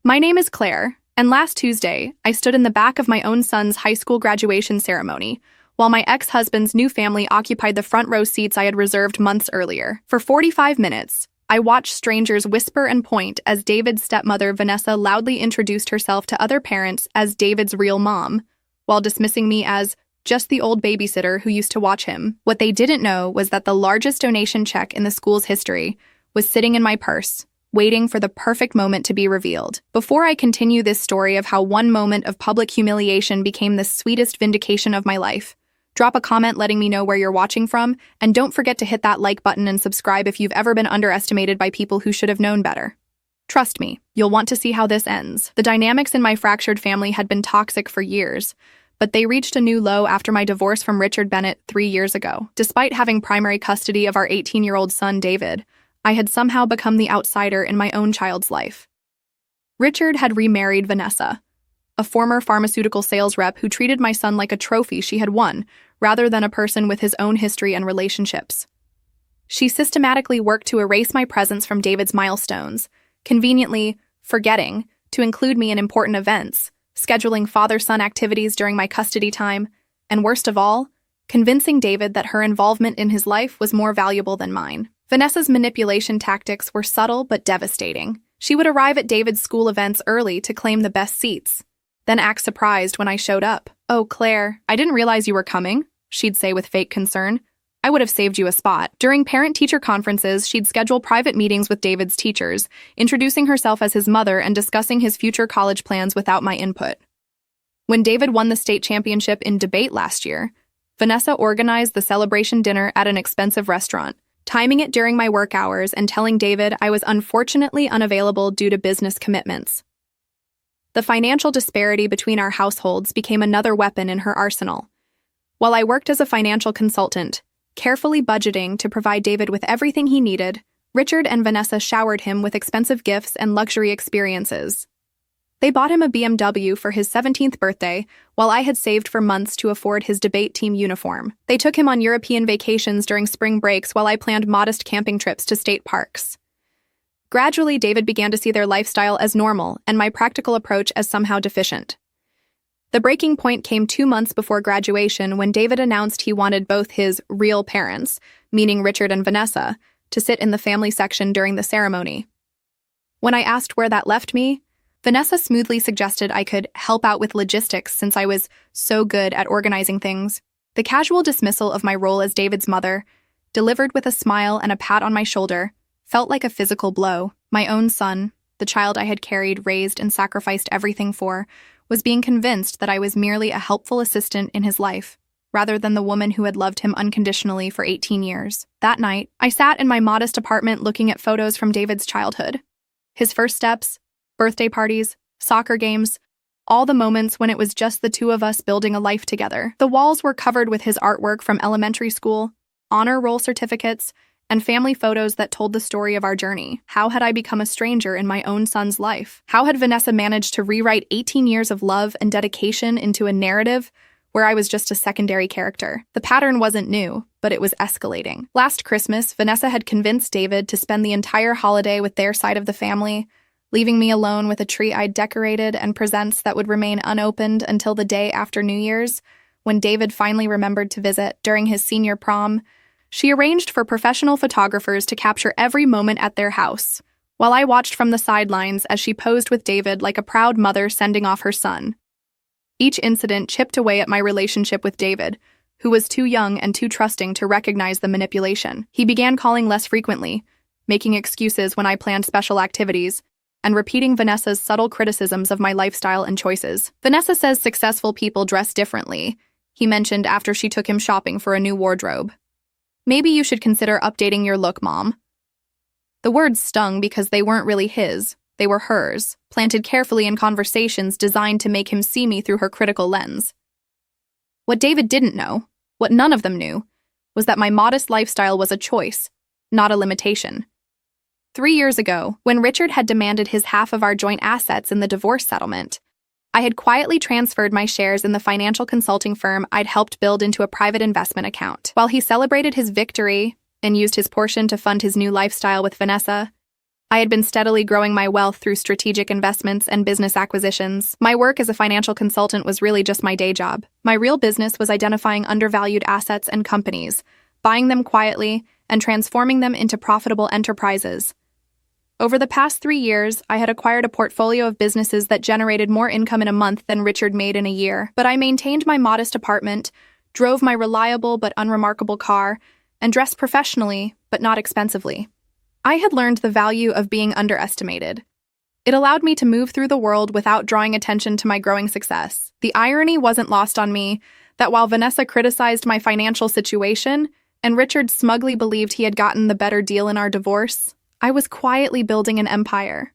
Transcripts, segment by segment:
My name is Claire, and last Tuesday, I stood in the back of my own son's high school graduation ceremony, while my ex-husband's new family occupied the front row seats I had reserved months earlier. For 45 minutes, I watched strangers whisper and point as David's stepmother Vanessa loudly introduced herself to other parents as David's real mom, while dismissing me as just the old babysitter who used to watch him. What they didn't know was that the largest donation check in the school's history was sitting in my purse, waiting for the perfect moment to be revealed. Before I continue this story of how one moment of public humiliation became the sweetest vindication of my life, drop a comment letting me know where you're watching from, and don't forget to hit that like button and subscribe if you've ever been underestimated by people who should have known better. Trust me, you'll want to see how this ends. The dynamics in my fractured family had been toxic for years, but they reached a new low after my divorce from Richard Bennett 3 years ago. Despite having primary custody of our 18-year-old son, David, I had somehow become the outsider in my own child's life. Richard had remarried Vanessa, a former pharmaceutical sales rep who treated my son like a trophy she had won, rather than a person with his own history and relationships. She systematically worked to erase my presence from David's milestones, conveniently forgetting to include me in important events, scheduling father-son activities during my custody time, and worst of all, convincing David that her involvement in his life was more valuable than mine. Vanessa's manipulation tactics were subtle but devastating. She would arrive at David's school events early to claim the best seats, then act surprised when I showed up. "Oh, Claire, I didn't realize you were coming," she'd say with fake concern. "I would have saved you a spot." During parent-teacher conferences, she'd schedule private meetings with David's teachers, introducing herself as his mother and discussing his future college plans without my input. When David won the state championship in debate last year, Vanessa organized the celebration dinner at an expensive restaurant, timing it during my work hours and telling David I was unfortunately unavailable due to business commitments. The financial disparity between our households became another weapon in her arsenal. While I worked as a financial consultant, carefully budgeting to provide David with everything he needed, Richard and Vanessa showered him with expensive gifts and luxury experiences. They bought him a BMW for his 17th birthday, while I had saved for months to afford his debate team uniform. They took him on European vacations during spring breaks while I planned modest camping trips to state parks. Gradually, David began to see their lifestyle as normal and my practical approach as somehow deficient. The breaking point came 2 months before graduation when David announced he wanted both his real parents, meaning Richard and Vanessa, to sit in the family section during the ceremony. When I asked where that left me, Vanessa smoothly suggested I could help out with logistics since I was so good at organizing things. The casual dismissal of my role as David's mother, delivered with a smile and a pat on my shoulder, felt like a physical blow. My own son, the child I had carried, raised, and sacrificed everything for, was being convinced that I was merely a helpful assistant in his life, rather than the woman who had loved him unconditionally for 18 years. That night, I sat in my modest apartment looking at photos from David's childhood. His first steps, birthday parties, soccer games, all the moments when it was just the two of us building a life together. The walls were covered with his artwork from elementary school, honor roll certificates, and family photos that told the story of our journey. How had I become a stranger in my own son's life? How had Vanessa managed to rewrite 18 years of love and dedication into a narrative where I was just a secondary character? The pattern wasn't new, but it was escalating. Last Christmas, Vanessa had convinced David to spend the entire holiday with their side of the family, leaving me alone with a tree I'd decorated and presents that would remain unopened until the day after New Year's, when David finally remembered to visit during his senior prom. She arranged for professional photographers to capture every moment at their house, while I watched from the sidelines as she posed with David like a proud mother sending off her son. Each incident chipped away at my relationship with David, who was too young and too trusting to recognize the manipulation. He began calling less frequently, making excuses when I planned special activities, and repeating Vanessa's subtle criticisms of my lifestyle and choices. "Vanessa says successful people dress differently," he mentioned after she took him shopping for a new wardrobe. "Maybe you should consider updating your look, Mom." The words stung because they weren't really his, they were hers, planted carefully in conversations designed to make him see me through her critical lens. What David didn't know, what none of them knew, was that my modest lifestyle was a choice, not a limitation. 3 years ago, when Richard had demanded his half of our joint assets in the divorce settlement, I had quietly transferred my shares in the financial consulting firm I'd helped build into a private investment account. While he celebrated his victory and used his portion to fund his new lifestyle with Vanessa, I had been steadily growing my wealth through strategic investments and business acquisitions. My work as a financial consultant was really just my day job. My real business was identifying undervalued assets and companies, buying them quietly, and transforming them into profitable enterprises. Over the past 3 years, I had acquired a portfolio of businesses that generated more income in a month than Richard made in a year. But I maintained my modest apartment, drove my reliable but unremarkable car, and dressed professionally, but not expensively. I had learned the value of being underestimated. It allowed me to move through the world without drawing attention to my growing success. The irony wasn't lost on me that while Vanessa criticized my financial situation and Richard smugly believed he had gotten the better deal in our divorce, I was quietly building an empire.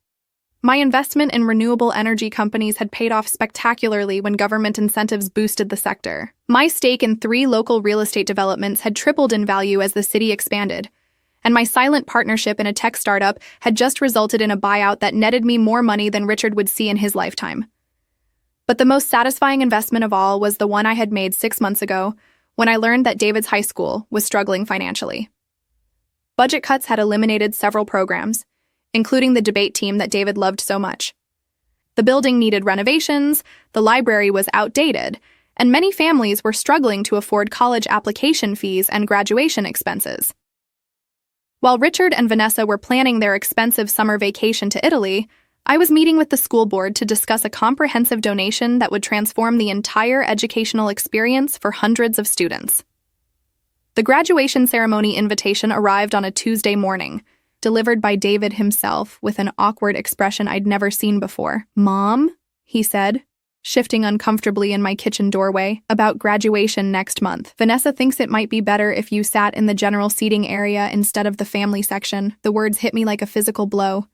My investment in renewable energy companies had paid off spectacularly when government incentives boosted the sector. My stake in 3 local real estate developments had tripled in value as the city expanded, and my silent partnership in a tech startup had just resulted in a buyout that netted me more money than Richard would see in his lifetime. But the most satisfying investment of all was the one I had made 6 months ago when I learned that David's high school was struggling financially. Budget cuts had eliminated several programs, including the debate team that David loved so much. The building needed renovations, the library was outdated, and many families were struggling to afford college application fees and graduation expenses. While Richard and Vanessa were planning their expensive summer vacation to Italy, I was meeting with the school board to discuss a comprehensive donation that would transform the entire educational experience for hundreds of students. The graduation ceremony invitation arrived on a Tuesday morning, delivered by David himself with an awkward expression I'd never seen before. "Mom," he said, shifting uncomfortably in my kitchen doorway, "about graduation next month. Vanessa thinks it might be better if you sat in the general seating area instead of the family section." The words hit me like a physical blow,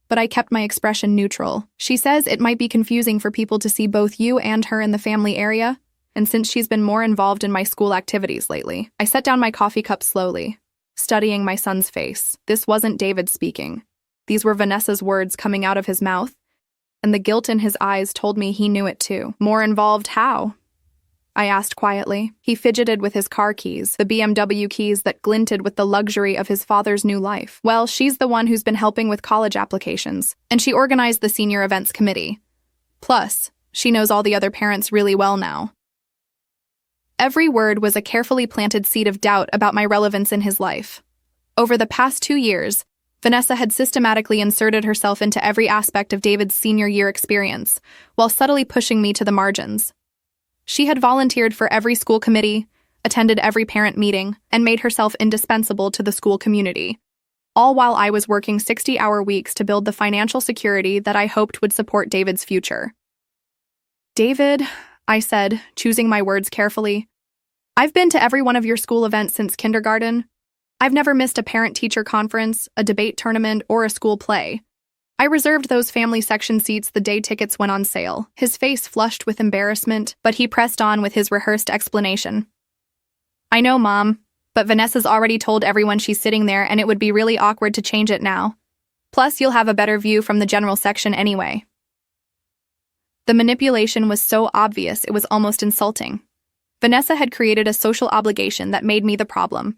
but I kept my expression neutral. "She says it might be confusing for people to see both you and her in the family area, and since she's been more involved in my school activities lately." I set down my coffee cup slowly, studying my son's face. This wasn't David speaking. These were Vanessa's words coming out of his mouth, and the guilt in his eyes told me he knew it too. "More involved how?" I asked quietly. He fidgeted with his car keys, the BMW keys that glinted with the luxury of his father's new life. "Well, she's the one who's been helping with college applications, and she organized the senior events committee. Plus, she knows all the other parents really well now." Every word was a carefully planted seed of doubt about my relevance in his life. Over the past 2 years, Vanessa had systematically inserted herself into every aspect of David's senior year experience, while subtly pushing me to the margins. She had volunteered for every school committee, attended every parent meeting, and made herself indispensable to the school community, all while I was working 60-hour weeks to build the financial security that I hoped would support David's future. "David," I said, choosing my words carefully, "I've been to every one of your school events since kindergarten. I've never missed a parent-teacher conference, a debate tournament, or a school play. I reserved those family section seats the day tickets went on sale." His face flushed with embarrassment, but he pressed on with his rehearsed explanation. "I know, Mom, but Vanessa's already told everyone she's sitting there, and it would be really awkward to change it now. Plus, you'll have a better view from the general section anyway." The manipulation was so obvious it was almost insulting. Vanessa had created a social obligation that made me the problem.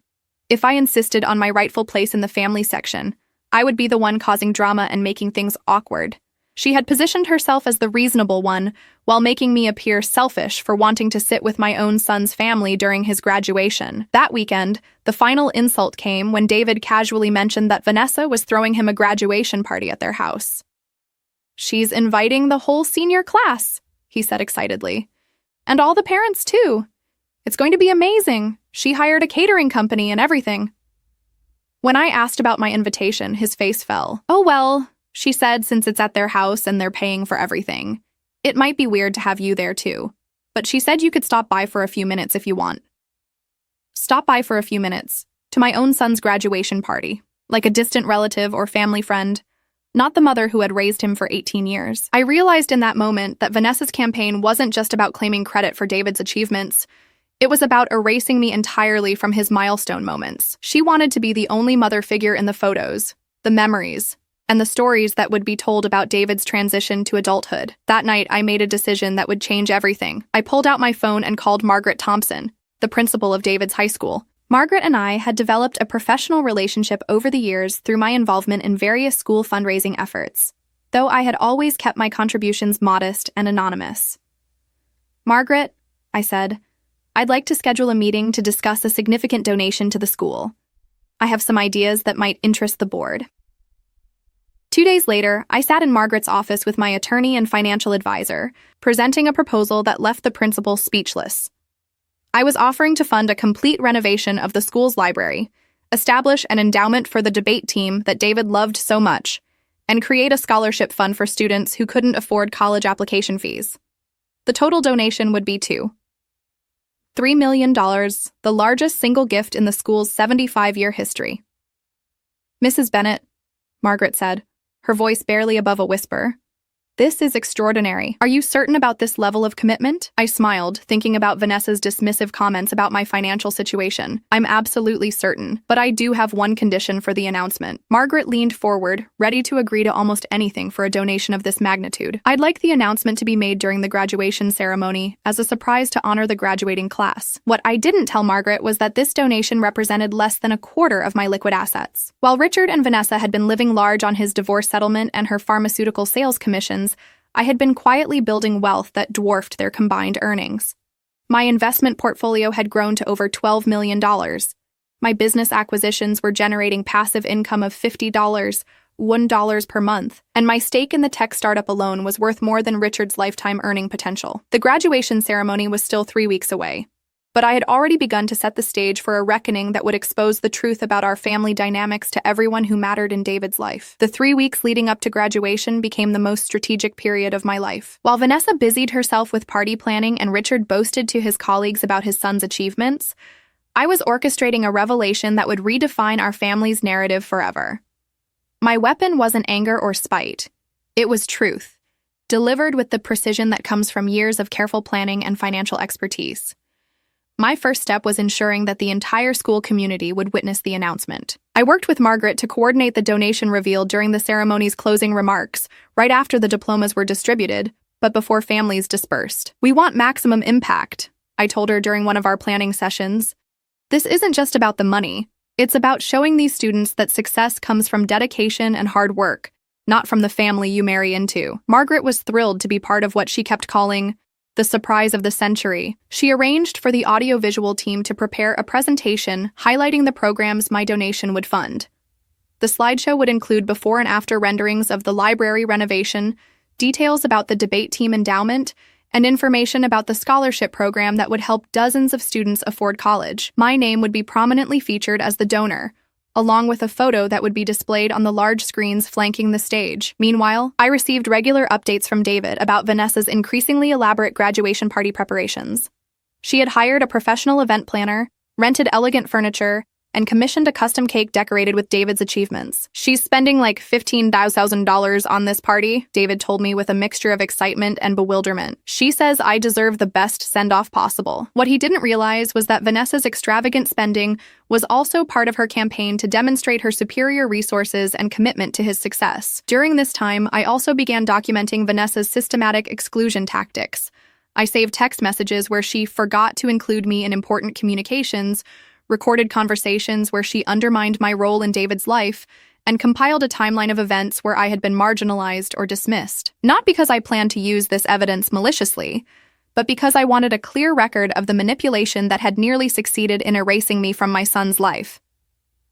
If I insisted on my rightful place in the family section, I would be the one causing drama and making things awkward. She had positioned herself as the reasonable one, while making me appear selfish for wanting to sit with my own son's family during his graduation. That weekend, the final insult came when David casually mentioned that Vanessa was throwing him a graduation party at their house. "She's inviting the whole senior class," he said excitedly. "And all the parents, too. It's going to be amazing. She hired a catering company and everything." When I asked about my invitation, his face fell. "Oh well," she said, "since it's at their house and they're paying for everything. It might be weird to have you there too. But she said you could stop by for a few minutes if you want." Stop by for a few minutes, to my own son's graduation party, like a distant relative or family friend, not the mother who had raised him for 18 years. I realized in that moment that Vanessa's campaign wasn't just about claiming credit for David's achievements. It was about erasing me entirely from his milestone moments. She wanted to be the only mother figure in the photos, the memories, and the stories that would be told about David's transition to adulthood. That night, I made a decision that would change everything. I pulled out my phone and called Margaret Thompson, the principal of David's high school. Margaret and I had developed a professional relationship over the years through my involvement in various school fundraising efforts, though I had always kept my contributions modest and anonymous. "Margaret," I said, "I'd like to schedule a meeting to discuss a significant donation to the school. I have some ideas that might interest the board." 2 days later, I sat in Margaret's office with my attorney and financial advisor, presenting a proposal that left the principal speechless. I was offering to fund a complete renovation of the school's library, establish an endowment for the debate team that David loved so much, and create a scholarship fund for students who couldn't afford college application fees. The total donation would be $3 million, the largest single gift in the school's 75-year history. "Mrs. Bennett," Margaret said, her voice barely above a whisper, "this is extraordinary. Are you certain about this level of commitment?" I smiled, thinking about Vanessa's dismissive comments about my financial situation. "I'm absolutely certain, but I do have one condition for the announcement." Margaret leaned forward, ready to agree to almost anything for a donation of this magnitude. "I'd like the announcement to be made during the graduation ceremony as a surprise to honor the graduating class." What I didn't tell Margaret was that this donation represented less than a quarter of my liquid assets. While Richard and Vanessa had been living large on his divorce settlement and her pharmaceutical sales commissions, I had been quietly building wealth that dwarfed their combined earnings. My investment portfolio had grown to over $12 million. My business acquisitions were generating passive income of $50, $1 per month, and my stake in the tech startup alone was worth more than Richard's lifetime earning potential. The graduation ceremony was still 3 weeks away, but I had already begun to set the stage for a reckoning that would expose the truth about our family dynamics to everyone who mattered in David's life. The 3 weeks leading up to graduation became the most strategic period of my life. While Vanessa busied herself with party planning and Richard boasted to his colleagues about his son's achievements, I was orchestrating a revelation that would redefine our family's narrative forever. My weapon wasn't anger or spite. It was truth, delivered with the precision that comes from years of careful planning and financial expertise. My first step was ensuring that the entire school community would witness the announcement. I worked with Margaret to coordinate the donation reveal during the ceremony's closing remarks, right after the diplomas were distributed, but before families dispersed. "We want maximum impact," I told her during one of our planning sessions. "This isn't just about the money. It's about showing these students that success comes from dedication and hard work, not from the family you marry into." Margaret was thrilled to be part of what she kept calling the surprise of the century. She arranged for the audiovisual team to prepare a presentation highlighting the programs my donation would fund. The slideshow would include before and after renderings of the library renovation, details about the debate team endowment, and information about the scholarship program that would help dozens of students afford college. My name would be prominently featured as the donor, along with a photo that would be displayed on the large screens flanking the stage. Meanwhile, I received regular updates from David about Vanessa's increasingly elaborate graduation party preparations. She had hired a professional event planner, rented elegant furniture, and commissioned a custom cake decorated with David's achievements. "She's spending like $15,000 on this party," David told me with a mixture of excitement and bewilderment. "She says I deserve the best send-off possible." What he didn't realize was that Vanessa's extravagant spending was also part of her campaign to demonstrate her superior resources and commitment to his success. During this time, I also began documenting Vanessa's systematic exclusion tactics. I saved text messages where she forgot to include me in important communications, recorded conversations where she undermined my role in David's life, and compiled a timeline of events where I had been marginalized or dismissed. Not because I planned to use this evidence maliciously, but because I wanted a clear record of the manipulation that had nearly succeeded in erasing me from my son's life.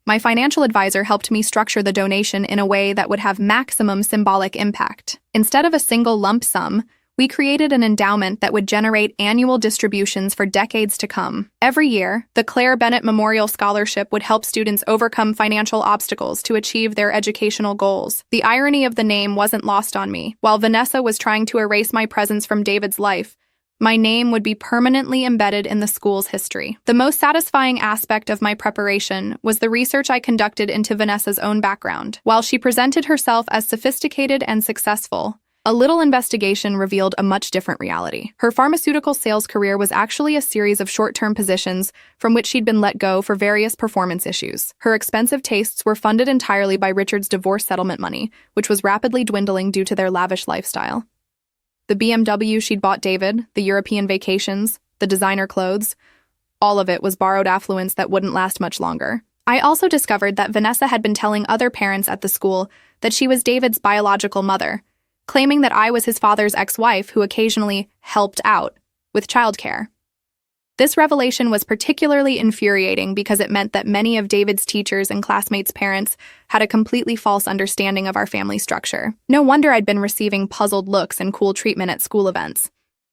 My financial advisor helped me structure the donation in a way that would have maximum symbolic impact. Instead of a single lump sum, we created an endowment that would generate annual distributions for decades to come. Every year, the Claire Bennett Memorial Scholarship would help students overcome financial obstacles to achieve their educational goals. The irony of the name wasn't lost on me. While Vanessa was trying to erase my presence from David's life, my name would be permanently embedded in the school's history. The most satisfying aspect of my preparation was the research I conducted into Vanessa's own background. While she presented herself as sophisticated and successful, a little investigation revealed a much different reality. Her pharmaceutical sales career was actually a series of short-term positions from which she'd been let go for various performance issues. Her expensive tastes were funded entirely by Richard's divorce settlement money, which was rapidly dwindling due to their lavish lifestyle. The BMW she'd bought David, the European vacations, the designer clothes, All of it was borrowed affluence that wouldn't last much longer. I also discovered that Vanessa had been telling other parents at the school that she was David's biological mother, claiming that I was his father's ex-wife who occasionally helped out with childcare. This revelation was particularly infuriating because it meant that many of David's teachers and classmates' parents had a completely false understanding of our family structure. No wonder I'd been receiving puzzled looks and cool treatment at school events.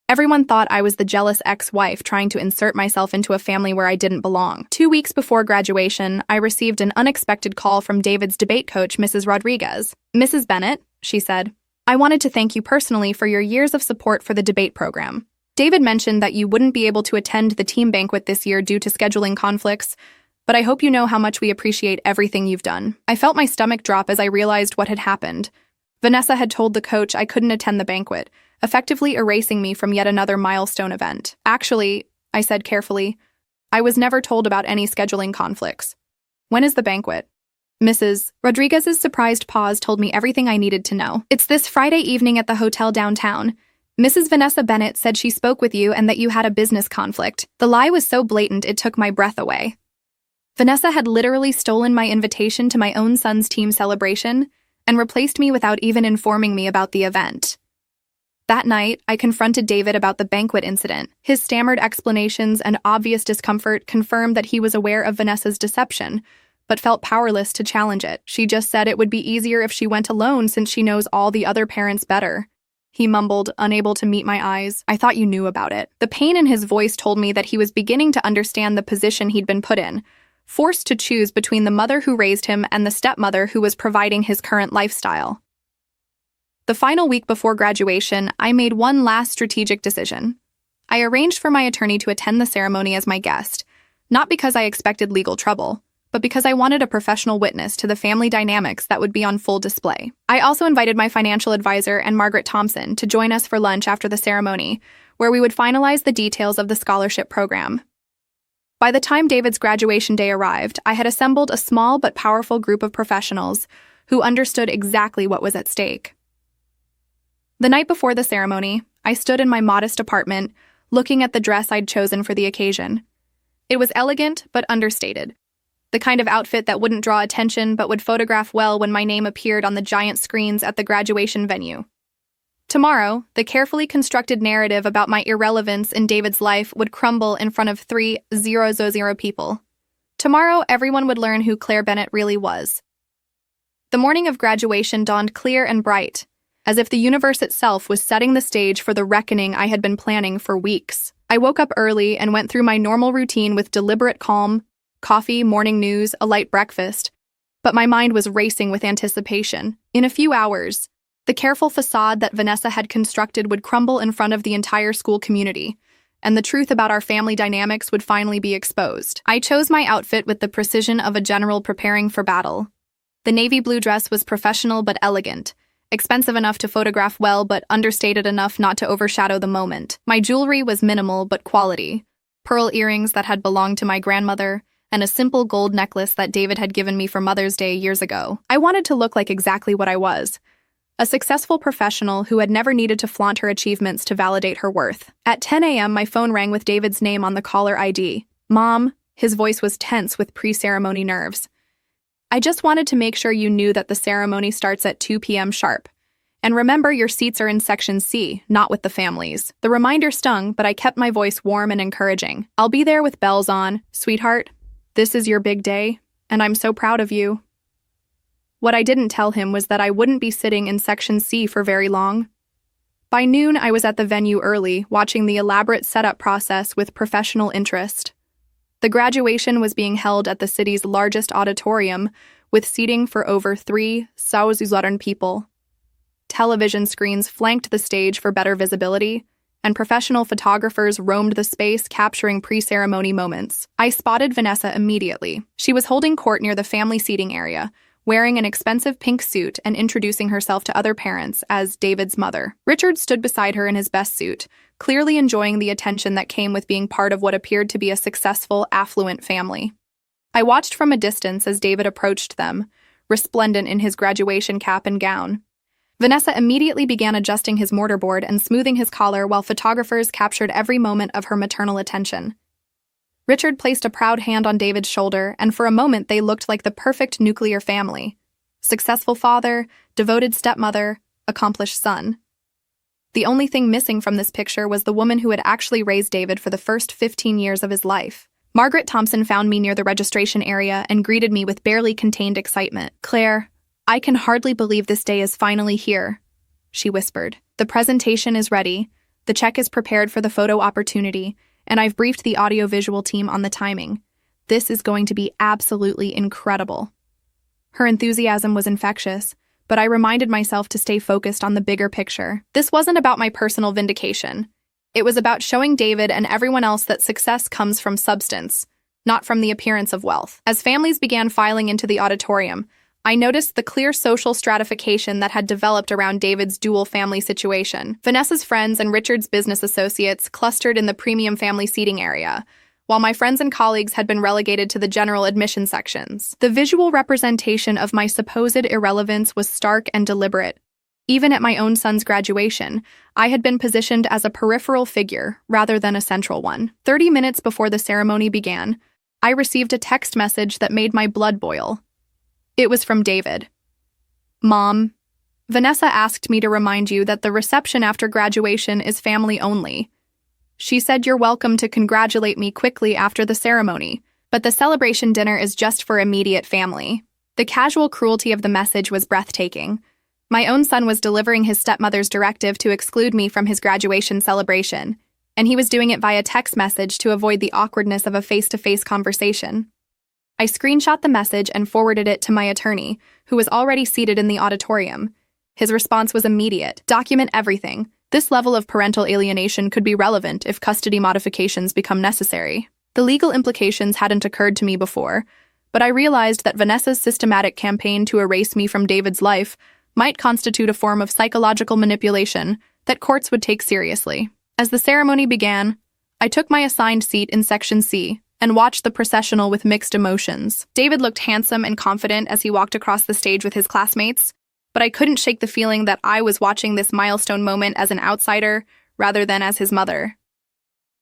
Everyone thought I was the jealous ex-wife trying to insert myself into a family where I didn't belong. 2 weeks before graduation, I received an unexpected call from David's debate coach, Mrs. Rodriguez. "Mrs. Bennett," she said, "I wanted to thank you personally for your years of support for the debate program. David mentioned that you wouldn't be able to attend the team banquet this year due to scheduling conflicts, but I hope you know how much we appreciate everything you've done." I felt my stomach drop as I realized what had happened. Vanessa had told the coach I couldn't attend the banquet, effectively erasing me from yet another milestone event. "Actually," I said carefully, "I was never told about any scheduling conflicts. When is the banquet?" Mrs. Rodriguez's surprised pause told me everything I needed to know. "It's this Friday evening at the hotel downtown. Mrs. Vanessa Bennett said she spoke with you and that you had a business conflict." The lie was so blatant it took my breath away. Vanessa had literally stolen my invitation to my own son's team celebration and replaced me without even informing me about the event. That night, I confronted David about the banquet incident. His stammered explanations and obvious discomfort confirmed that he was aware of Vanessa's deception, but felt powerless to challenge it. "She just said it would be easier if she went alone since she knows all the other parents better," he mumbled, unable to meet my eyes. "I thought you knew about it." The pain in his voice told me that he was beginning to understand the position he'd been put in, forced to choose between the mother who raised him and the stepmother who was providing his current lifestyle. The final week before graduation, I made one last strategic decision. I arranged for my attorney to attend the ceremony as my guest, not because I expected legal trouble, but because I wanted a professional witness to the family dynamics that would be on full display. I also invited my financial advisor and Margaret Thompson to join us for lunch after the ceremony, where we would finalize the details of the scholarship program. By the time David's graduation day arrived, I had assembled a small but powerful group of professionals who understood exactly what was at stake. The night before the ceremony, I stood in my modest apartment, looking at the dress I'd chosen for the occasion. It was elegant but understated, the kind of outfit that wouldn't draw attention but would photograph well when my name appeared on the giant screens at the graduation venue. Tomorrow, the carefully constructed narrative about my irrelevance in David's life would crumble in front of 3,000 people. Tomorrow, everyone would learn who Claire Bennett really was. The morning of graduation dawned clear and bright, as if the universe itself was setting the stage for the reckoning I had been planning for weeks. I woke up early and went through my normal routine with deliberate calm, coffee, morning news, a light breakfast, but my mind was racing with anticipation. In a few hours, the careful facade that Vanessa had constructed would crumble in front of the entire school community, and the truth about our family dynamics would finally be exposed. I chose my outfit with the precision of a general preparing for battle. The navy blue dress was professional but elegant, expensive enough to photograph well but understated enough not to overshadow the moment. My jewelry was minimal but quality, pearl earrings that had belonged to my grandmother, and a simple gold necklace that David had given me for Mother's Day years ago. I wanted to look like exactly what I was, a successful professional who had never needed to flaunt her achievements to validate her worth. At 10 a.m., my phone rang with David's name on the caller ID. "Mom," his voice was tense with pre-ceremony nerves. "I just wanted to make sure you knew that the ceremony starts at 2 p.m. sharp. And remember, your seats are in Section C, not with the families." The reminder stung, but I kept my voice warm and encouraging. "I'll be there with bells on. Sweetheart, this is your big day, and I'm so proud of you." What I didn't tell him was that I wouldn't be sitting in Section C for very long. By noon, I was at the venue early, watching the elaborate setup process with professional interest. The graduation was being held at the city's largest auditorium, with seating for over 3,000 people. Television screens flanked the stage for better visibility, and professional photographers roamed the space capturing pre-ceremony moments. I spotted Vanessa immediately. She was holding court near the family seating area, wearing an expensive pink suit and introducing herself to other parents as David's mother. Richard stood beside her in his best suit, clearly enjoying the attention that came with being part of what appeared to be a successful, affluent family. I watched from a distance as David approached them, resplendent in his graduation cap and gown. Vanessa immediately began adjusting his mortarboard and smoothing his collar while photographers captured every moment of her maternal attention. Richard placed a proud hand on David's shoulder, and for a moment they looked like the perfect nuclear family. Successful father, devoted stepmother, accomplished son. The only thing missing from this picture was the woman who had actually raised David for the first 15 years of his life. Margaret Thompson found me near the registration area and greeted me with barely contained excitement. "Claire, I can hardly believe this day is finally here," she whispered. "The presentation is ready, the check is prepared for the photo opportunity, and I've briefed the audiovisual team on the timing. This is going to be absolutely incredible." Her enthusiasm was infectious, but I reminded myself to stay focused on the bigger picture. This wasn't about my personal vindication. It was about showing David and everyone else that success comes from substance, not from the appearance of wealth. As families began filing into the auditorium, I noticed the clear social stratification that had developed around David's dual family situation. Vanessa's friends and Richard's business associates clustered in the premium family seating area, while my friends and colleagues had been relegated to the general admission sections. The visual representation of my supposed irrelevance was stark and deliberate. Even at my own son's graduation, I had been positioned as a peripheral figure rather than a central one. 30 minutes before the ceremony began, I received a text message that made my blood boil. It was from David. "Mom, Vanessa asked me to remind you that the reception after graduation is family only. She said you're welcome to congratulate me quickly after the ceremony, but the celebration dinner is just for immediate family." The casual cruelty of the message was breathtaking. My own son was delivering his stepmother's directive to exclude me from his graduation celebration, and he was doing it via text message to avoid the awkwardness of a face-to-face conversation. I screenshot the message and forwarded it to my attorney, who was already seated in the auditorium. His response was immediate. "Document everything. This level of parental alienation could be relevant if custody modifications become necessary." The legal implications hadn't occurred to me before, but I realized that Vanessa's systematic campaign to erase me from David's life might constitute a form of psychological manipulation that courts would take seriously. As the ceremony began, I took my assigned seat in Section C and watched the processional with mixed emotions. David looked handsome and confident as he walked across the stage with his classmates, but I couldn't shake the feeling that I was watching this milestone moment as an outsider rather than as his mother.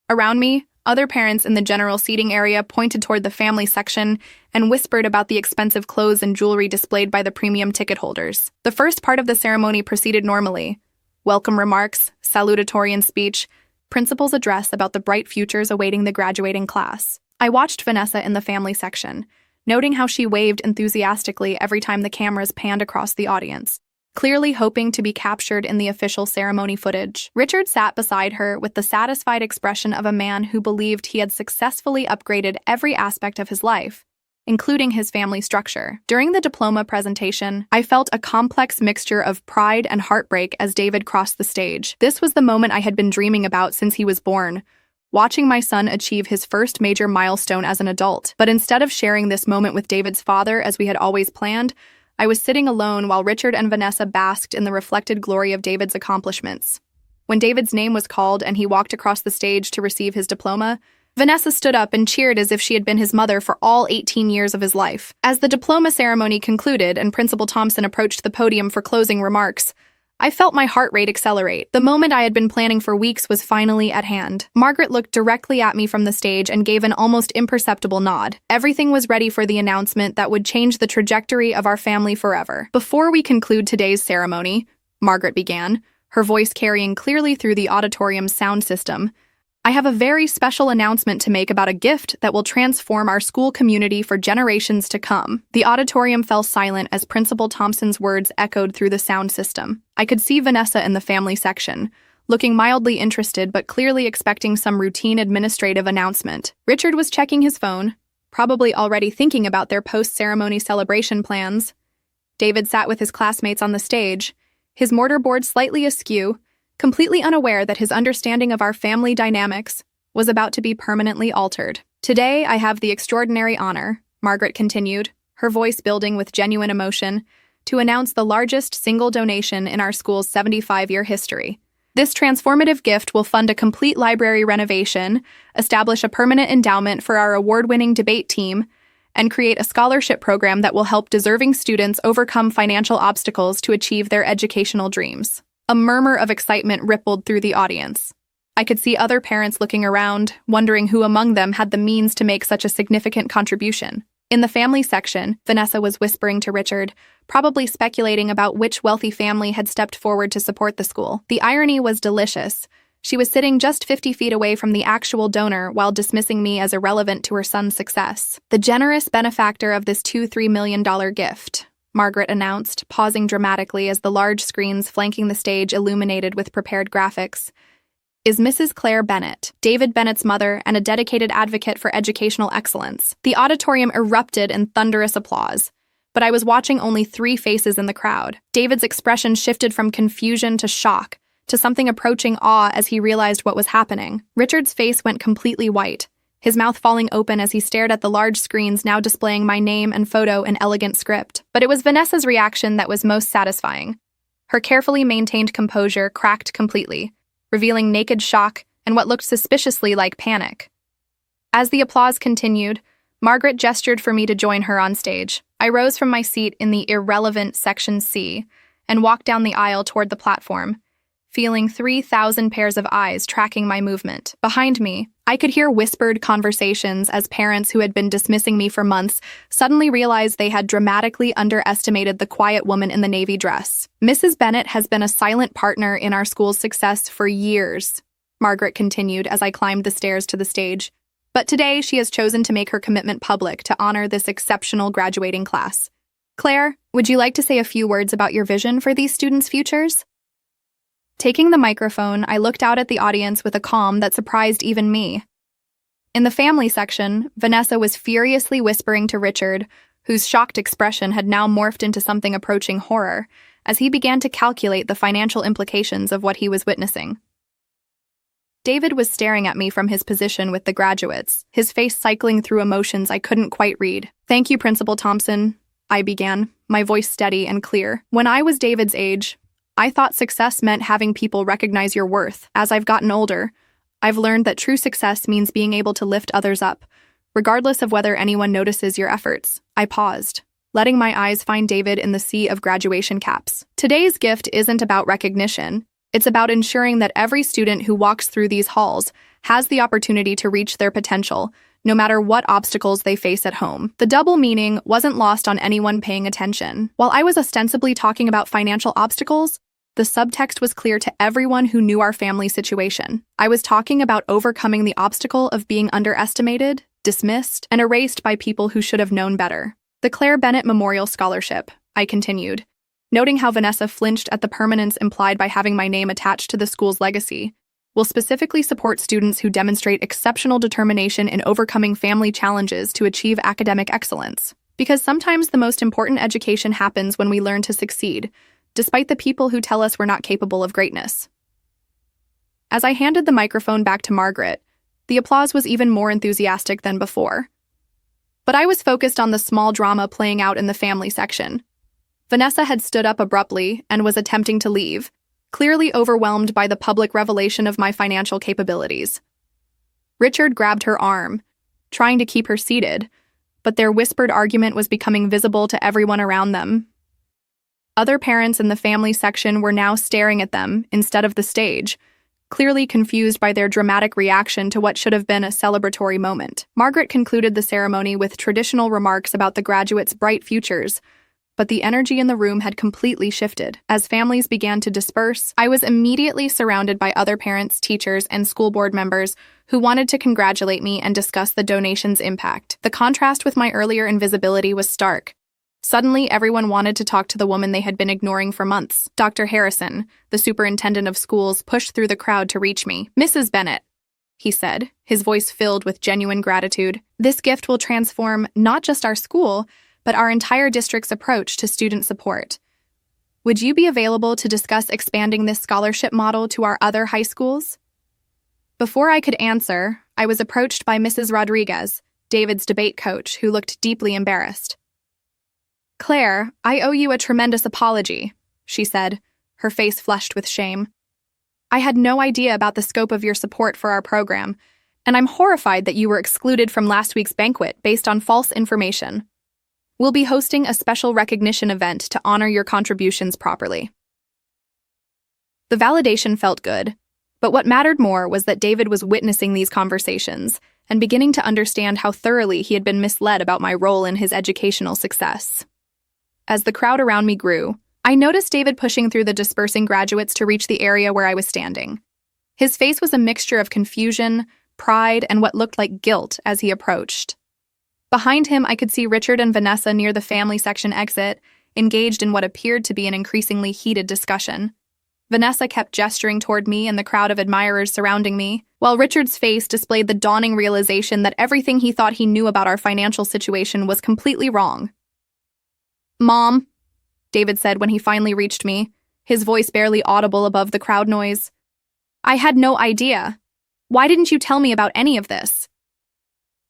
Around me, other parents in the general seating area pointed toward the family section and whispered about the expensive clothes and jewelry displayed by the premium ticket holders. The first part of the ceremony proceeded normally. Welcome remarks, salutatorian speech, principal's address about the bright futures awaiting the graduating class. I watched Vanessa in the family section, noting how she waved enthusiastically every time the cameras panned across the audience, clearly hoping to be captured in the official ceremony footage. Richard sat beside her with the satisfied expression of a man who believed he had successfully upgraded every aspect of his life, including his family structure. During the diploma presentation, I felt a complex mixture of pride and heartbreak as David crossed the stage. This was the moment I had been dreaming about since he was born, watching my son achieve his first major milestone as an adult. But instead of sharing this moment with David's father as we had always planned, I was sitting alone while Richard and Vanessa basked in the reflected glory of David's accomplishments. When David's name was called and he walked across the stage to receive his diploma, Vanessa stood up and cheered as if she had been his mother for all 18 years of his life. As the diploma ceremony concluded and Principal Thompson approached the podium for closing remarks, I felt my heart rate accelerate. The moment I had been planning for weeks was finally at hand. Margaret looked directly at me from the stage and gave an almost imperceptible nod. Everything was ready for the announcement that would change the trajectory of our family forever. "Before we conclude today's ceremony," Margaret began, her voice carrying clearly through the auditorium's sound system, "I have a very special announcement to make about a gift that will transform our school community for generations to come." The auditorium fell silent as Principal Thompson's words echoed through the sound system. I could see Vanessa in the family section, looking mildly interested but clearly expecting some routine administrative announcement. Richard was checking his phone, probably already thinking about their post-ceremony celebration plans. David sat with his classmates on the stage, his mortarboard slightly askew, completely unaware that his understanding of our family dynamics was about to be permanently altered. "Today, I have the extraordinary honor," Margaret continued, her voice building with genuine emotion, "to announce the largest single donation in our school's 75-year history. This transformative gift will fund a complete library renovation, establish a permanent endowment for our award-winning debate team, and create a scholarship program that will help deserving students overcome financial obstacles to achieve their educational dreams." A murmur of excitement rippled through the audience. I could see other parents looking around, wondering who among them had the means to make such a significant contribution. In the family section, Vanessa was whispering to Richard, probably speculating about which wealthy family had stepped forward to support the school. The irony was delicious. She was sitting just 50 feet away from the actual donor while dismissing me as irrelevant to her son's success. The generous benefactor of this $2-3 million gift, Margaret announced, pausing dramatically as the large screens flanking the stage illuminated with prepared graphics, is Mrs. Claire Bennett, David Bennett's mother and a dedicated advocate for educational excellence. The auditorium erupted in thunderous applause, but I was watching only 3 faces in the crowd. David's expression shifted from confusion to shock, to something approaching awe as he realized what was happening. Richard's face went completely white, his mouth falling open as he stared at the large screens now displaying my name and photo in elegant script. But it was Vanessa's reaction that was most satisfying. Her carefully maintained composure cracked completely, revealing naked shock and what looked suspiciously like panic. As the applause continued, Margaret gestured for me to join her on stage. I rose from my seat in the irrelevant Section C and walked down the aisle toward the platform, feeling 3,000 pairs of eyes tracking my movement. Behind me, I could hear whispered conversations as parents who had been dismissing me for months suddenly realized they had dramatically underestimated the quiet woman in the navy dress. Mrs. Bennett has been a silent partner in our school's success for years, Margaret continued as I climbed the stairs to the stage. But today she has chosen to make her commitment public to honor this exceptional graduating class. Claire, would you like to say a few words about your vision for these students' futures? Taking the microphone, I looked out at the audience with a calm that surprised even me. In the family section, Vanessa was furiously whispering to Richard, whose shocked expression had now morphed into something approaching horror, as he began to calculate the financial implications of what he was witnessing. David was staring at me from his position with the graduates, his face cycling through emotions I couldn't quite read. "Thank you, Principal Thompson," I began, my voice steady and clear. "When I was David's age, I thought success meant having people recognize your worth. As I've gotten older, I've learned that true success means being able to lift others up, regardless of whether anyone notices your efforts." I paused, letting my eyes find David in the sea of graduation caps. Today's gift isn't about recognition. It's about ensuring that every student who walks through these halls has the opportunity to reach their potential, no matter what obstacles they face at home. The double meaning wasn't lost on anyone paying attention. While I was ostensibly talking about financial obstacles, the subtext was clear to everyone who knew our family situation. I was talking about overcoming the obstacle of being underestimated, dismissed, and erased by people who should have known better. The Claire Bennett Memorial Scholarship, I continued, noting how Vanessa flinched at the permanence implied by having my name attached to the school's legacy, will specifically support students who demonstrate exceptional determination in overcoming family challenges to achieve academic excellence. Because sometimes the most important education happens when we learn to succeed, despite the people who tell us we're not capable of greatness. As I handed the microphone back to Margaret, the applause was even more enthusiastic than before. But I was focused on the small drama playing out in the family section. Vanessa had stood up abruptly and was attempting to leave, clearly overwhelmed by the public revelation of my financial capabilities. Richard grabbed her arm, trying to keep her seated, but their whispered argument was becoming visible to everyone around them. Other parents in the family section were now staring at them instead of the stage, clearly confused by their dramatic reaction to what should have been a celebratory moment. Margaret concluded the ceremony with traditional remarks about the graduates' bright futures, but the energy in the room had completely shifted. As families began to disperse, I was immediately surrounded by other parents, teachers, and school board members who wanted to congratulate me and discuss the donation's impact. The contrast with my earlier invisibility was stark. Suddenly, everyone wanted to talk to the woman they had been ignoring for months. Dr. Harrison, the superintendent of schools, pushed through the crowd to reach me. "Mrs. Bennett," he said, his voice filled with genuine gratitude, "this gift will transform not just our school, but our entire district's approach to student support. Would you be available to discuss expanding this scholarship model to our other high schools?" Before I could answer, I was approached by Mrs. Rodriguez, David's debate coach, who looked deeply embarrassed. "Claire, I owe you a tremendous apology," she said, her face flushed with shame. "I had no idea about the scope of your support for our program, and I'm horrified that you were excluded from last week's banquet based on false information. We'll be hosting a special recognition event to honor your contributions properly." The validation felt good, But what mattered more was that David was witnessing these conversations and beginning to understand how thoroughly he had been misled about my role in his educational success. As the crowd around me grew, I noticed David pushing through the dispersing graduates to reach the area where I was standing. His face was a mixture of confusion, pride, and what looked like guilt as he approached. Behind him, I could see Richard and Vanessa near the family section exit, engaged in what appeared to be an increasingly heated discussion. Vanessa kept gesturing toward me and the crowd of admirers surrounding me, while Richard's face displayed the dawning realization that everything he thought he knew about our financial situation was completely wrong. "Mom," David said when he finally reached me, his voice barely audible above the crowd noise. "I had no idea. Why didn't you tell me about any of this?"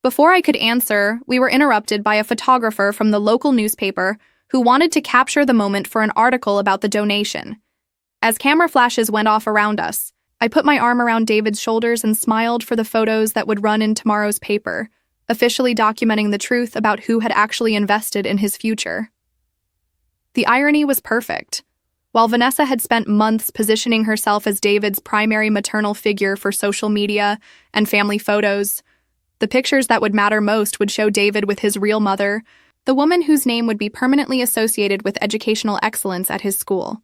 Before I could answer, we were interrupted by a photographer from the local newspaper who wanted to capture the moment for an article about the donation. As camera flashes went off around us, I put my arm around David's shoulders and smiled for the photos that would run in tomorrow's paper, officially documenting the truth about who had actually invested in his future. The irony was perfect. While Vanessa had spent months positioning herself as David's primary maternal figure for social media and family photos, the pictures that would matter most would show David with his real mother, the woman whose name would be permanently associated with educational excellence at his school.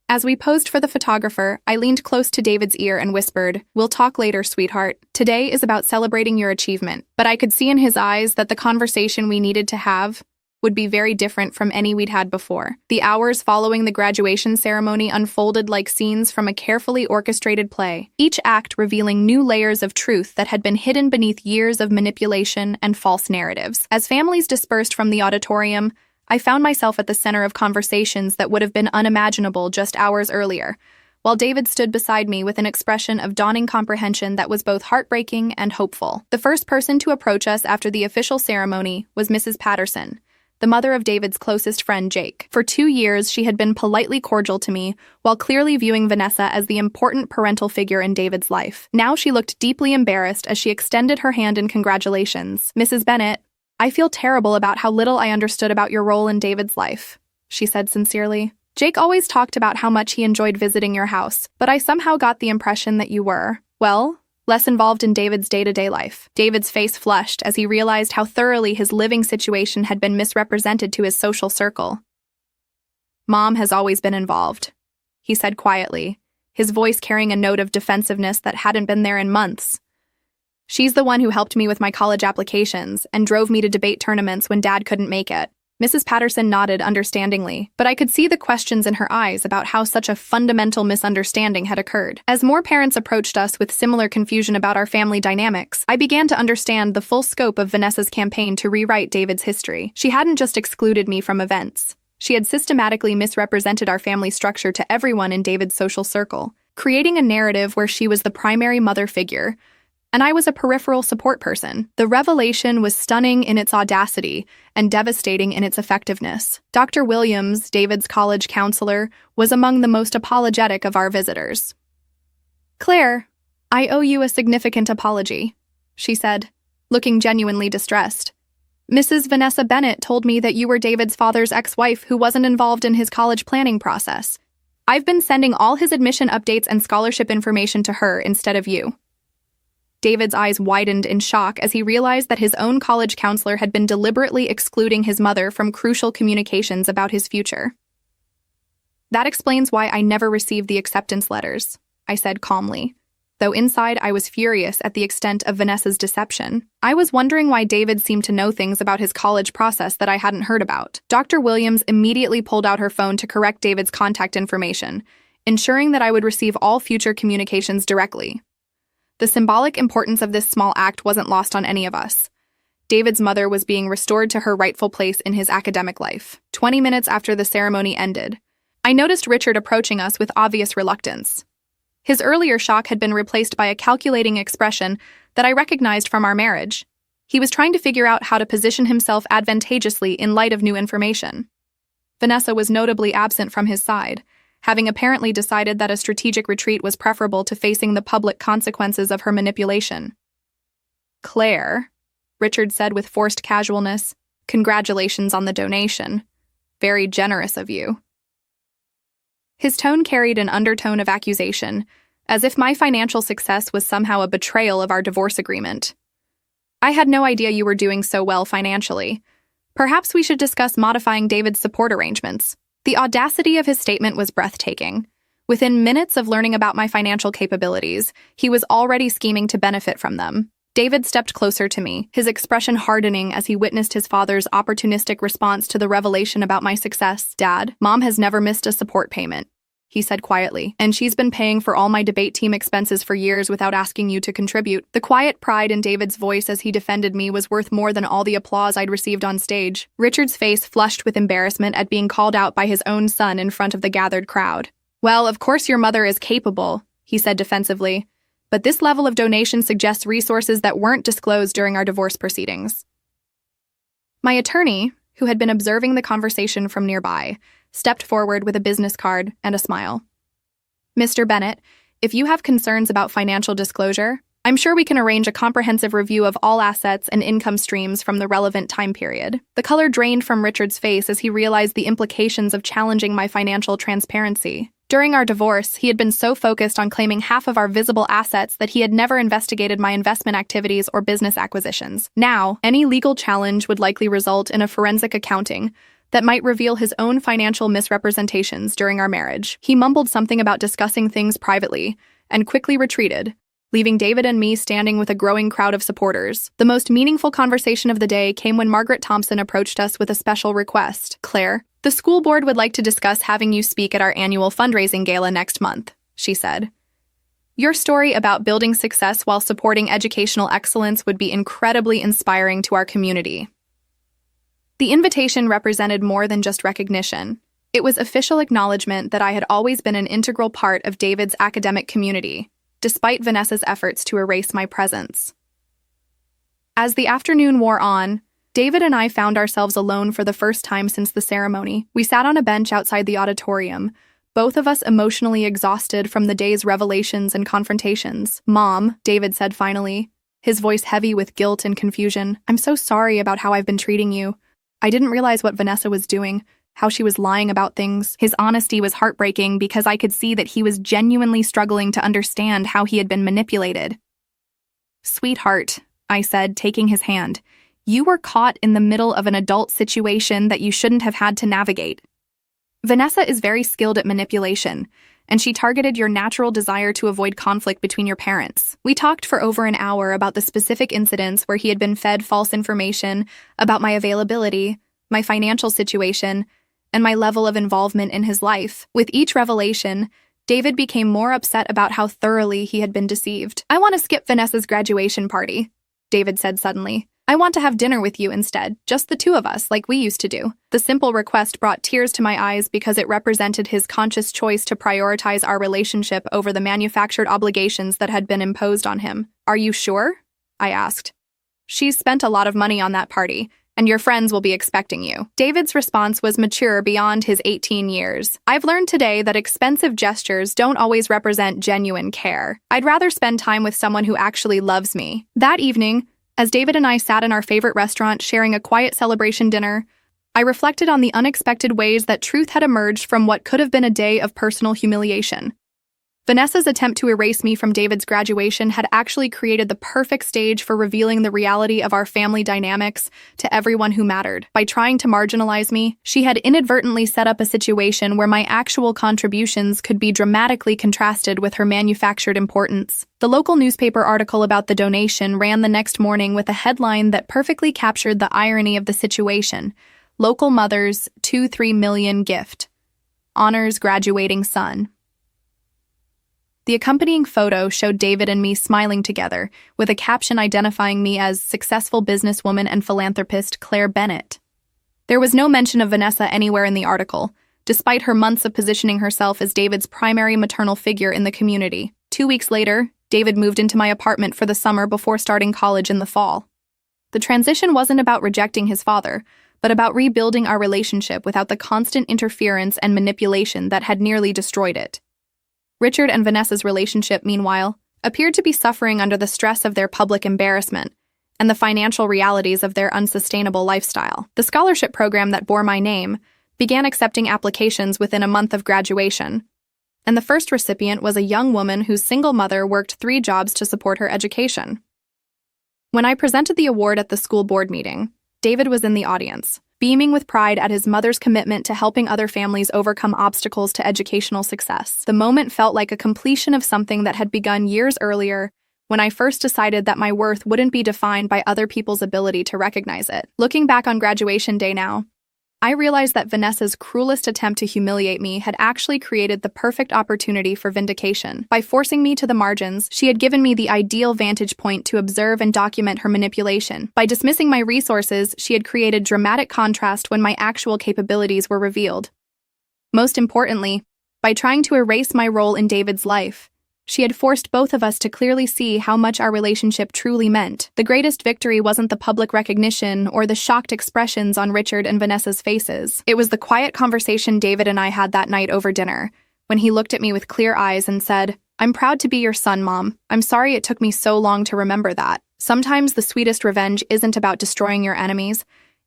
As we posed for the photographer, I leaned close to David's ear and whispered, "We'll talk later, sweetheart. Today is about celebrating your achievement." But I could see in his eyes that the conversation we needed to have would be very different from any we'd had before. The hours following the graduation ceremony unfolded like scenes from a carefully orchestrated play, each act revealing new layers of truth that had been hidden beneath years of manipulation and false narratives. As families dispersed from the auditorium, I found myself at the center of conversations that would have been unimaginable just hours earlier, while David stood beside me with an expression of dawning comprehension that was both heartbreaking and hopeful. The first person to approach us after the official ceremony was Mrs. Patterson, the mother of David's closest friend, Jake. For 2 years, she had been politely cordial to me, while clearly viewing Vanessa as the important parental figure in David's life. Now she looked deeply embarrassed as she extended her hand in congratulations. "Mrs. Bennett, I feel terrible about how little I understood about your role in David's life," she said sincerely. "Jake always talked about how much he enjoyed visiting your house, but I somehow got the impression that you were, well, less involved in David's day-to-day life." David's face flushed as he realized how thoroughly his living situation had been misrepresented to his social circle. "Mom has always been involved," he said quietly, his voice carrying a note of defensiveness that hadn't been there in months. "She's the one who helped me with my college applications and drove me to debate tournaments when Dad couldn't make it." Mrs. Patterson nodded understandingly, but I could see the questions in her eyes about how such a fundamental misunderstanding had occurred. As more parents approached us with similar confusion about our family dynamics, I began to understand the full scope of Vanessa's campaign to rewrite David's history. She hadn't just excluded me from events. She had systematically misrepresented our family structure to everyone in David's social circle, creating a narrative where she was the primary mother figure, and I was a peripheral support person. The revelation was stunning in its audacity and devastating in its effectiveness. Dr. Williams, David's college counselor, was among the most apologetic of our visitors. "Claire, I owe you a significant apology," she said, looking genuinely distressed. "Mrs. Vanessa Bennett told me that you were David's father's ex-wife who wasn't involved in his college planning process. I've been sending all his admission updates and scholarship information to her instead of you." David's eyes widened in shock as he realized that his own college counselor had been deliberately excluding his mother from crucial communications about his future. "That explains why I never received the acceptance letters," I said calmly, though inside I was furious at the extent of Vanessa's deception. I was wondering why David seemed to know things about his college process that I hadn't heard about. Dr. Williams immediately pulled out her phone to correct David's contact information, ensuring that I would receive all future communications directly. The symbolic importance of this small act wasn't lost on any of us. David's mother was being restored to her rightful place in his academic life. 20 minutes after the ceremony ended, I noticed Richard approaching us with obvious reluctance. His earlier shock had been replaced by a calculating expression that I recognized from our marriage. He was trying to figure out how to position himself advantageously in light of new information. Vanessa was notably absent from his side, having apparently decided that a strategic retreat was preferable to facing the public consequences of her manipulation. "Claire," Richard said with forced casualness, "congratulations on the donation. Very generous of you." His tone carried an undertone of accusation, as if my financial success was somehow a betrayal of our divorce agreement. I had no idea you were doing so well financially. Perhaps we should discuss modifying David's support arrangements. The audacity of his statement was breathtaking. Within minutes of learning about my financial capabilities, he was already scheming to benefit from them. David stepped closer to me, his expression hardening as he witnessed his father's opportunistic response to the revelation about my success. "Dad, Mom has never missed a support payment," he said quietly, "and she's been paying for all my debate team expenses for years without asking you to contribute." The quiet pride in David's voice as he defended me was worth more than all the applause I'd received on stage. Richard's face flushed with embarrassment at being called out by his own son in front of the gathered crowd. "Well, of course your mother is capable," he said defensively, "but this level of donation suggests resources that weren't disclosed during our divorce proceedings." My attorney, who had been observing the conversation from nearby, stepped forward with a business card and a smile. "Mr. Bennett, if you have concerns about financial disclosure, I'm sure we can arrange a comprehensive review of all assets and income streams from the relevant time period." The color drained from Richard's face as he realized the implications of challenging my financial transparency. During our divorce, he had been so focused on claiming half of our visible assets that he had never investigated my investment activities or business acquisitions. Now, any legal challenge would likely result in a forensic accounting that might reveal his own financial misrepresentations during our marriage. He mumbled something about discussing things privately and quickly retreated, leaving David and me standing with a growing crowd of supporters. The most meaningful conversation of the day came when Margaret Thompson approached us with a special request. "Claire, the school board would like to discuss having you speak at our annual fundraising gala next month," she said. "Your story about building success while supporting educational excellence would be incredibly inspiring to our community." The invitation represented more than just recognition. It was official acknowledgement that I had always been an integral part of David's academic community, despite Vanessa's efforts to erase my presence. As the afternoon wore on, David and I found ourselves alone for the first time since the ceremony. We sat on a bench outside the auditorium, both of us emotionally exhausted from the day's revelations and confrontations. "Mom," David said finally, his voice heavy with guilt and confusion, "I'm so sorry about how I've been treating you. I didn't realize what Vanessa was doing, how she was lying about things." His honesty was heartbreaking because I could see that he was genuinely struggling to understand how he had been manipulated. "Sweetheart," I said, taking his hand, "you were caught in the middle of an adult situation that you shouldn't have had to navigate. Vanessa is very skilled at manipulation, and she targeted your natural desire to avoid conflict between your parents." We talked for over an hour about the specific incidents where he had been fed false information about my availability, my financial situation, and my level of involvement in his life. With each revelation, David became more upset about how thoroughly he had been deceived. "I want to skip Vanessa's graduation party," David said suddenly. "I want to have dinner with you instead, just the two of us, like we used to do." The simple request brought tears to my eyes because it represented his conscious choice to prioritize our relationship over the manufactured obligations that had been imposed on him. "Are you sure?" I asked. "She's spent a lot of money on that party, and your friends will be expecting you." David's response was mature beyond his 18 years. "I've learned today that expensive gestures don't always represent genuine care. I'd rather spend time with someone who actually loves me." That evening, as David and I sat in our favorite restaurant sharing a quiet celebration dinner, I reflected on the unexpected ways that truth had emerged from what could have been a day of personal humiliation. Vanessa's attempt to erase me from David's graduation had actually created the perfect stage for revealing the reality of our family dynamics to everyone who mattered. By trying to marginalize me, she had inadvertently set up a situation where my actual contributions could be dramatically contrasted with her manufactured importance. The local newspaper article about the donation ran the next morning with a headline that perfectly captured the irony of the situation. "Local Mother's 2-3 million gift. Honors graduating son." The accompanying photo showed David and me smiling together, with a caption identifying me as successful businesswoman and philanthropist Claire Bennett. There was no mention of Vanessa anywhere in the article, despite her months of positioning herself as David's primary maternal figure in the community. 2 weeks later, David moved into my apartment for the summer before starting college in the fall. The transition wasn't about rejecting his father, but about rebuilding our relationship without the constant interference and manipulation that had nearly destroyed it. Richard and Vanessa's relationship, meanwhile, appeared to be suffering under the stress of their public embarrassment and the financial realities of their unsustainable lifestyle. The scholarship program that bore my name began accepting applications within a month of graduation, and the first recipient was a young woman whose single mother worked 3 jobs to support her education. When I presented the award at the school board meeting, David was in the audience, beaming with pride at his mother's commitment to helping other families overcome obstacles to educational success. The moment felt like a completion of something that had begun years earlier, when I first decided that my worth wouldn't be defined by other people's ability to recognize it. Looking back on graduation day now, I realized that Vanessa's cruelest attempt to humiliate me had actually created the perfect opportunity for vindication. By forcing me to the margins, she had given me the ideal vantage point to observe and document her manipulation. By dismissing my resources, she had created dramatic contrast when my actual capabilities were revealed. Most importantly, by trying to erase my role in David's life, she had forced both of us to clearly see how much our relationship truly meant. The greatest victory wasn't the public recognition or the shocked expressions on Richard and Vanessa's faces. It was the quiet conversation David and I had that night over dinner, when he looked at me with clear eyes and said, "I'm proud to be your son, Mom. I'm sorry it took me so long to remember that. Sometimes the sweetest revenge isn't about destroying your enemies.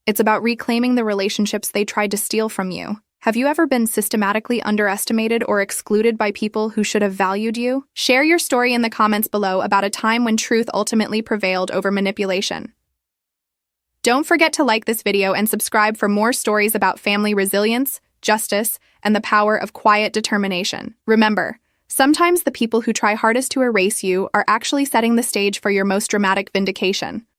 It's about reclaiming the relationships they tried to steal from you." Have you ever been systematically underestimated or excluded by people who should have valued you? Share your story in the comments below about a time when truth ultimately prevailed over manipulation. Don't forget to like this video and subscribe for more stories about family resilience, justice, and the power of quiet determination. Remember, sometimes the people who try hardest to erase you are actually setting the stage for your most dramatic vindication.